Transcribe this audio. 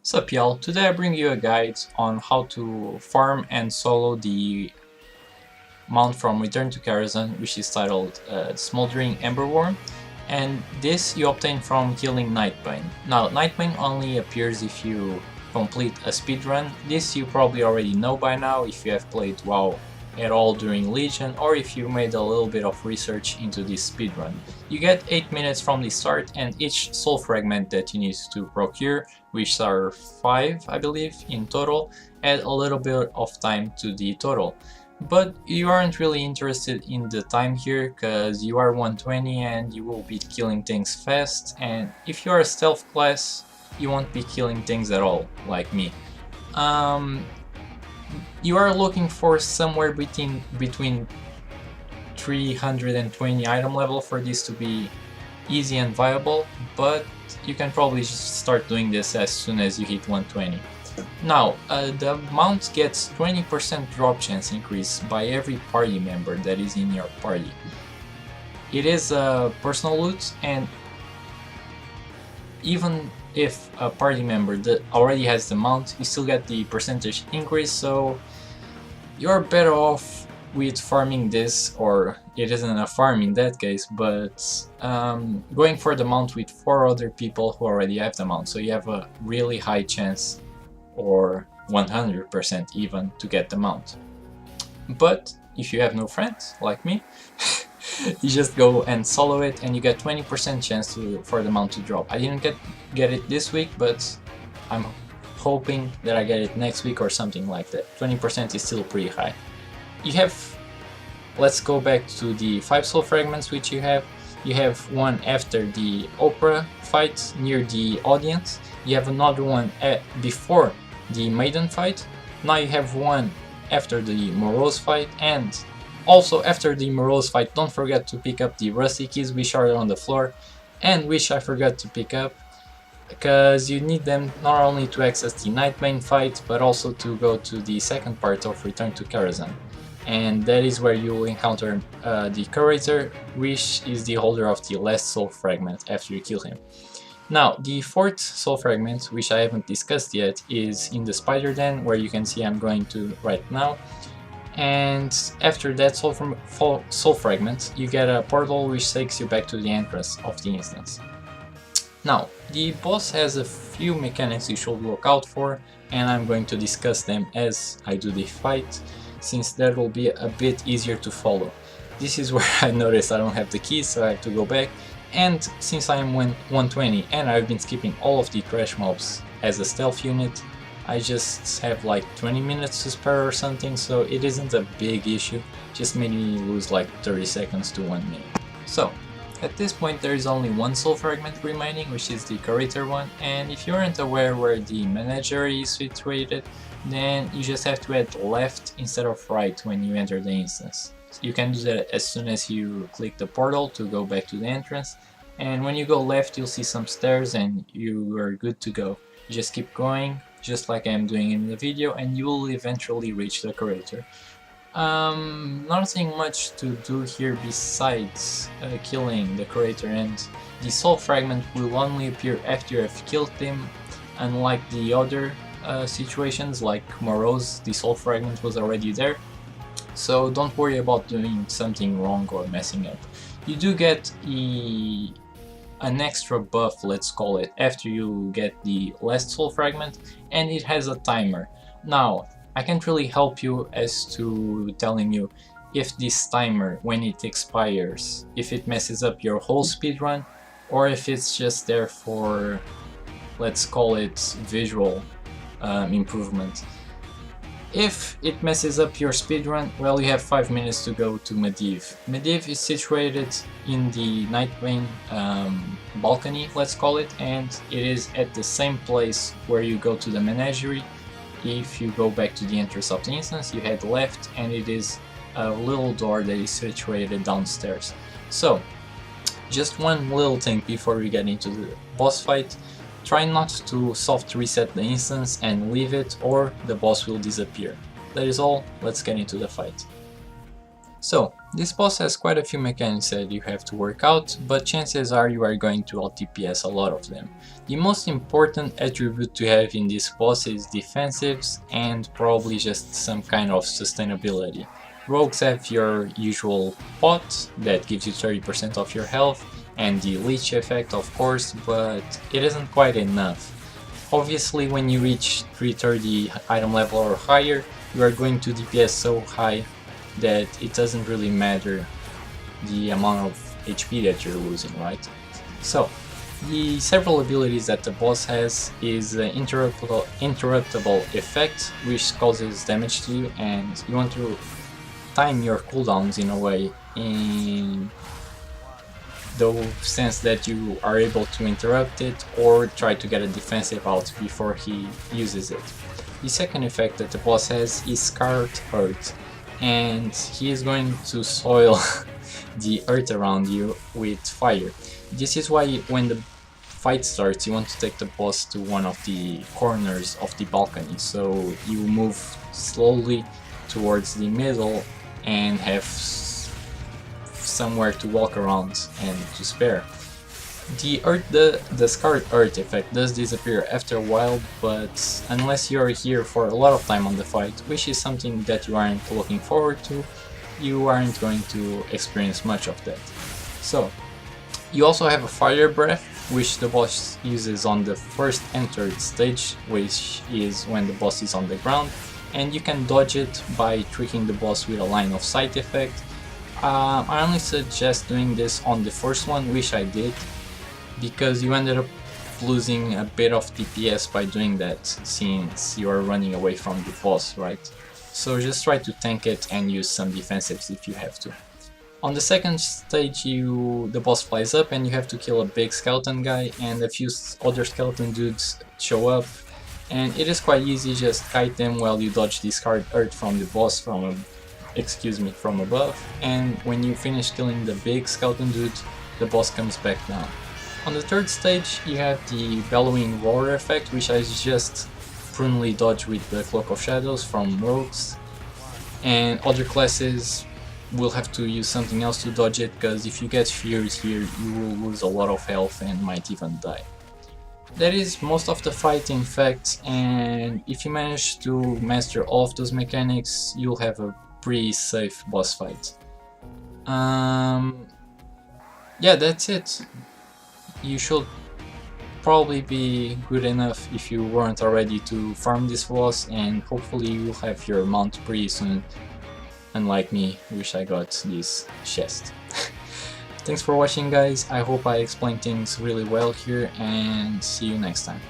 Sup y'all, today I bring you a guide on how to farm and solo the mount from Return to Karazhan, which is titled Smoldering Ember Wyrm, and this you obtain from killing Nightbane. Now Nightbane only appears if you complete a speedrun. This you probably already know by now if you have played WoW at all during Legion, or if you made a little bit of research into this speedrun. You get 8 minutes from the start, and each soul fragment that you need to procure, which are 5 I believe in total, add a little bit of time to the total. But you aren't really interested in the time here, because you are 120 and you will be killing things fast, and if you are a stealth class you won't be killing things at all, like me. You are looking for somewhere between 320 item level for this to be easy and viable, but you can probably just start doing this as soon as you hit 120. Now, the mount gets 20% drop chance increase by every party member that is in your party. It is a personal loot, and even if a party member that already has the mount, you still get the percentage increase, so you're better off with farming this, or it isn't a farm in that case, but going for the mount with 4 other people who already have the mount, so you have a really high chance, or 100% even, to get the mount. But if you have no friends like me, you just go and solo it and you get 20% chance for the mount to drop. I didn't get it this week, but I'm hoping that I get it next week or something like that. 20% is still pretty high. You have, let's go back to the 5 soul fragments which you have. You have one after the Opera fight near the audience. You have another one before the Maiden fight. Now you have one after the Morose fight, and also after the Morose fight don't forget to pick up the Rusty keys which are on the floor, and which I forgot to pick up, because you need them not only to access the Nightbane fight, but also to go to the second part of Return to Karazhan. And that is where you will encounter the Curator, which is the holder of the last soul fragment after you kill him. Now, the 4th soul fragment, which I haven't discussed yet, is in the Spider Den, where you can see I'm going to right now. And after that soul fragment, you get a portal which takes you back to the entrance of the instance. Now, the boss has a few mechanics you should look out for, and I'm going to discuss them as I do the fight, since that will be a bit easier to follow. This is where I noticed I don't have the keys, so I have to go back, and since I am 120 and I've been skipping all of the trash mobs as a stealth unit, I just have like 20 minutes to spare or something, so it isn't a big issue, just made me lose like 30 seconds to 1 minute. So, at this point there is only one soul fragment remaining, which is the Curator one, and if you aren't aware where the menagerie is situated, then you just have to head left instead of right when you enter the instance. You can do that as soon as you click the portal to go back to the entrance, and when you go left you'll see some stairs and you are good to go. You just keep going, just like I am doing in the video, and you will eventually reach the Curator. Nothing much to do here besides killing the Curator, and the soul fragment will only appear after you have killed him, unlike the other situations like Morose. The soul fragment was already there, so don't worry about doing something wrong or messing up. You do get an extra buff, let's call it, after you get the last soul fragment, and it has a timer. Now, I can't really help you as to telling you if this timer, when it expires, if it messes up your whole speedrun, or if it's just there for, let's call it, visual improvement. If it messes up your speedrun, well, you have 5 minutes to go to Medivh. Medivh is situated in the Nightbane balcony, let's call it, and it is at the same place where you go to the menagerie. If you go back to the entrance of the instance, you head left, and it is a little door that is situated downstairs. So, just one little thing before we get into the boss fight. Try not to soft reset the instance and leave it, or the boss will disappear. That is all, let's get into the fight. So, This boss has quite a few mechanics that you have to work out, but chances are you are going to out-DPS a lot of them. The most important attribute to have in this boss is defensives and probably just some kind of sustainability. Rogues have your usual pot that gives you 30% of your health and the leech effect of course, but it isn't quite enough. Obviously when you reach 330 item level or higher, you are going to DPS so high that it doesn't really matter the amount of HP that you're losing, right? So, the several abilities that the boss has is the interruptible effect, which causes damage to you, and you want to time your cooldowns in a way, in the sense that you are able to interrupt it or try to get a defensive out before he uses it. The second effect that the boss has is Scarred Earth, and he is going to soil the earth around you with fire. This is why when the fight starts you want to take the boss to one of the corners of the balcony, so you move slowly towards the middle and have somewhere to walk around and to spare. The Scarred Earth effect does disappear after a while, but unless you are here for a lot of time on the fight, which is something that you aren't looking forward to, you aren't going to experience much of that. So, you also have a Fire Breath, which the boss uses on the first entered stage, which is when the boss is on the ground, and you can dodge it by tricking the boss with a line of sight effect. I only suggest doing this on the first one, which I did, because you ended up losing a bit of DPS by doing that, since you are running away from the boss, right? So just try to tank it and use some defensives if you have to. On the second stage the boss flies up and you have to kill a big skeleton guy, and a few other skeleton dudes show up, and it is quite easy, just kite them while you dodge the Scarred Earth from the boss from above, and when you finish killing the big skeleton dude, the boss comes back down. On the third stage you have the Bellowing Roar effect, which I just prudently dodge with the Cloak of Shadows from rogues, and other classes will have to use something else to dodge it, because if you get feared here you will lose a lot of health and might even die. That is most of the fight in fact, and if you manage to master all of those mechanics you'll have a pretty safe boss fight. Yeah, that's it. You should probably be good enough if you weren't already to farm this boss, and hopefully you'll have your mount pretty soon, unlike me, which I got this chest. Thanks for watching guys, I hope I explained things really well here, and see you next time.